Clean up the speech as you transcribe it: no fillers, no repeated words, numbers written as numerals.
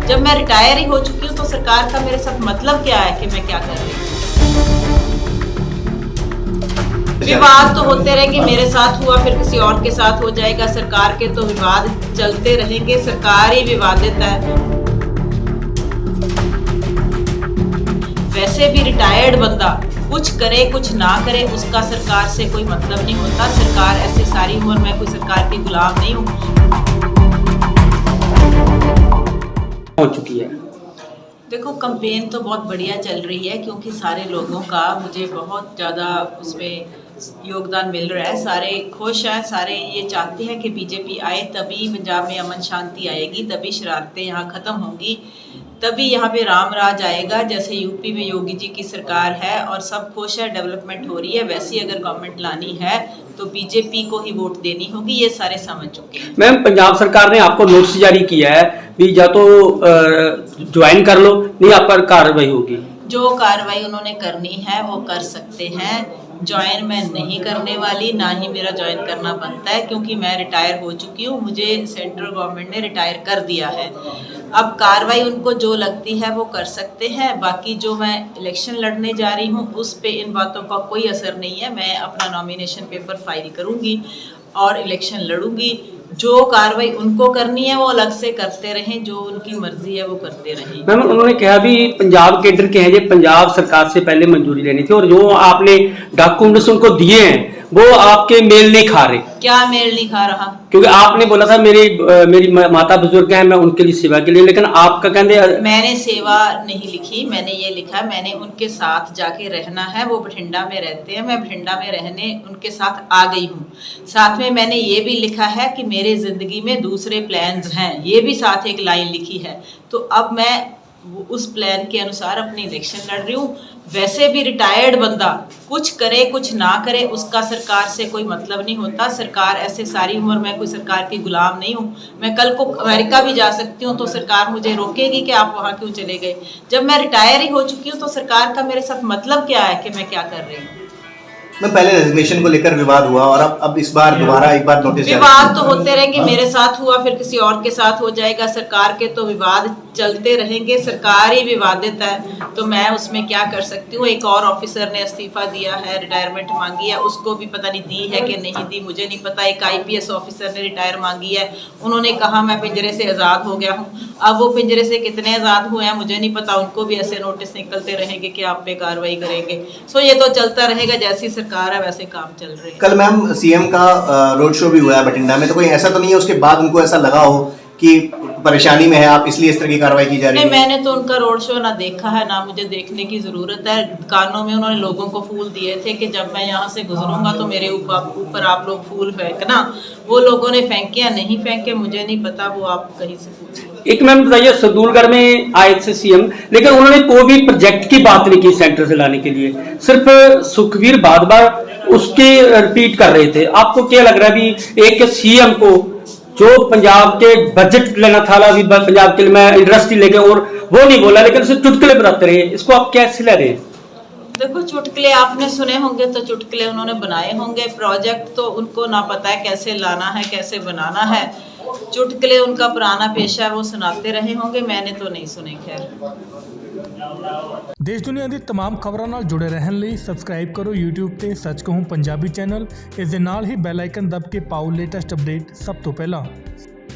जब मैं रिटायर ही हो चुकी हूँ तो सरकार का मेरे साथ मतलब क्या है कि मैं क्या कर रही हूँ। विवाद तो होते रहेंगे, मेरे साथ हुआ फिर किसी और के साथ हो जाएगा। सरकार के तो विवाद चलते रहेंगे, सरकार ही विवादित है। वैसे भी रिटायर्ड बंदा कुछ करे कुछ ना करे उसका सरकार से कोई मतलब नहीं होता। सरकार ऐसे सारी उम्र मैं कोई सरकार की गुलाम नहीं हूँ। हो चुकी है। देखो, कैंपेन तो बहुत बढ़िया चल रही है क्योंकि सारे लोगों का मुझे बहुत ज़्यादा उसमें योगदान मिल रहा है। सारे खुश हैं, सारे ये चाहते हैं कि बीजेपी आए, तभी पंजाब में अमन शांति आएगी, तभी शरारतें यहाँ ख़त्म होंगी, तभी यहाँ पे राम राज आएगा। जैसे यूपी में योगी जी की सरकार है और सब खुश है, डेवलपमेंट हो रही है, वैसी अगर गवर्नमेंट लानी है तो बीजेपी को ही वोट देनी होगी। ये सारे समझ चुके हैं। मैम, पंजाब सरकार ने आपको नोटिस जारी किया है भी या तो ज्वाइन कर लो, नहीं आप पर कार्रवाई होगी। जो कार्रवाई उन्होंने करनी है वो कर सकते हैं। ज्वाइन मैं नहीं करने वाली, ना ही मेरा ज्वाइन करना बनता है क्योंकि मैं रिटायर हो चुकी हूँ। मुझे सेंट्रल गवर्नमेंट ने रिटायर कर दिया है। अब कार्रवाई उनको जो लगती है वो कर सकते हैं। बाकी जो मैं इलेक्शन लड़ने जा रही हूँ उस पे इन बातों का कोई असर नहीं है। मैं अपना नॉमिनेशन पेपर फाइल करूँगी और इलेक्शन लड़ूंगी। जो कार्रवाई उनको करनी है वो अलग से करते रहें, जो उनकी मर्जी है वो करते रहें। मैम, उन्होंने कहा भी पंजाब केडर के हैं जो पंजाब सरकार से पहले मंजूरी लेनी थी और जो आपने डॉक्यूमेंट्स उनको दिए हैं वो आपके मेल नहीं खा रहे। क्या मेल नहीं खा रहा? क्योंकि आपने बोला था मेरी माता बुजुर्ग हैं, मैं उनके लिए सेवा के लिए, लेकिन आपका कहते मैंने सेवा नहीं लिखी, मैंने ये लिखा मैंने उनके साथ जाके रहना है। वो बठिंडा में रहते हैं, मैं बठिंडा में रहने उनके साथ आ गई हूँ। साथ में मैंने ये भी लिखा है कि मेरे जिंदगी में दूसरे प्लान्स हैं, ये भी साथ एक लाइन लिखी है। तो अब मैं उस प्लान के अनुसार अपनी इलेक्शन लड़ रही हूँ। वैसे भी रिटायर्ड बंदा कुछ करे कुछ ना करे उसका सरकार से कोई मतलब नहीं होता। सरकार ऐसे सारी उम्र मैं कोई सरकार की गुलाम नहीं हूँ। मैं कल को अमेरिका भी जा सकती हूँ तो सरकार मुझे रोकेगी कि आप वहाँ क्यों चले गए। जब मैं रिटायर ही हो चुकी हूँ तो सरकार का मेरे साथ मतलब क्या है कि मैं क्या कर रही हूँ। मैं पहले रेजिग्नेशन को लेकर विवाद हुआ और अब इस बार दोबारा एक बार नोटिस विवाद तो होते रहेंगे, मेरे साथ हुआ फिर किसी और के साथ हो जाएगा। सरकार के तो विवाद चलते रहेंगे, सरकार ही विवादित है तो मैं उसमें क्या कर सकती हूँ। एक और ऑफिसर ने इस्तीफा दिया है, रिटायरमेंट मांगी है, उसको भी पता नहीं दी है कि नहीं दी, मुझे नहीं पता। एक IPS ऑफिसर ने रिटायर मांगी है, उन्होंने कहा मैं पिंजरे से आज़ाद हो गया हूँ। अब वो पिंजरे से कितने आज़ाद हुए हैं मुझे नहीं पता, उनको भी ऐसे नोटिस निकलते रहेंगे कि आप पे कार्रवाई करेंगे। सो ये तो चलता रहेगा, जैसी सरकार है वैसे काम चल रहे हैं। कल मैम CM का रोड शो भी हुआ है बठिंडा में, तो कोई ऐसा तो नहीं है उसके बाद उनको ऐसा लगा हो कि परेशानी में है आप इसलिए इस तरह की कार्रवाई की जा रही है? नहीं, मैंने तो उनका रोड शो ना देखा है, ना मुझे देखने की जरूरत है। कानों में उन्होंने लोगों को फूल दिए थे कि जब मैं यहाँ से गुजरूंगा तो मेरे ऊपर आप लोग फूल फेंकना। वो लोगों ने फेंके या नहीं फेंके मुझे नहीं पता, वो आप कहीं से पूछिए। एक मैम बताइए, सरदूलगढ़ में आए थे CM, लेकिन उन्होंने कोई भी प्रोजेक्ट की बात नहीं की सेंटर से लाने के लिए, सिर्फ सुखबीर बादल उसके रिपीट कर रहे थे। आपको क्या लग रहा है भी एक CM को जो पंजाब के बजट लेना था अभी पंजाब के लिए मैं इंडस्ट्री लेके और वो नहीं बोला लेकिन उसे चुटकुले बनाते रहे, इसको आप कैसे ले रहे हैं? देखो, चुटकुले आपने सुने होंगे तो चुटकुले उन्होंने बनाए होंगे। प्रोजेक्ट तो उनको ना पता है कैसे लाना है कैसे बनाना है। चुटकुले उनका पुराना पेशा है, वो सुनाते रहे होंगे, मैंने तो नहीं सुने। खैर, देश दुनिया की तमाम खबरों नाल जुड़े रहने ਲਈ सबसक्राइब करो YouTube ਤੇ सच कहूं पंजाबी चैनल। इस दे नाल ही बैल आइकन दब के पाओ लेटेस्ट अपडेट सब तो पहला।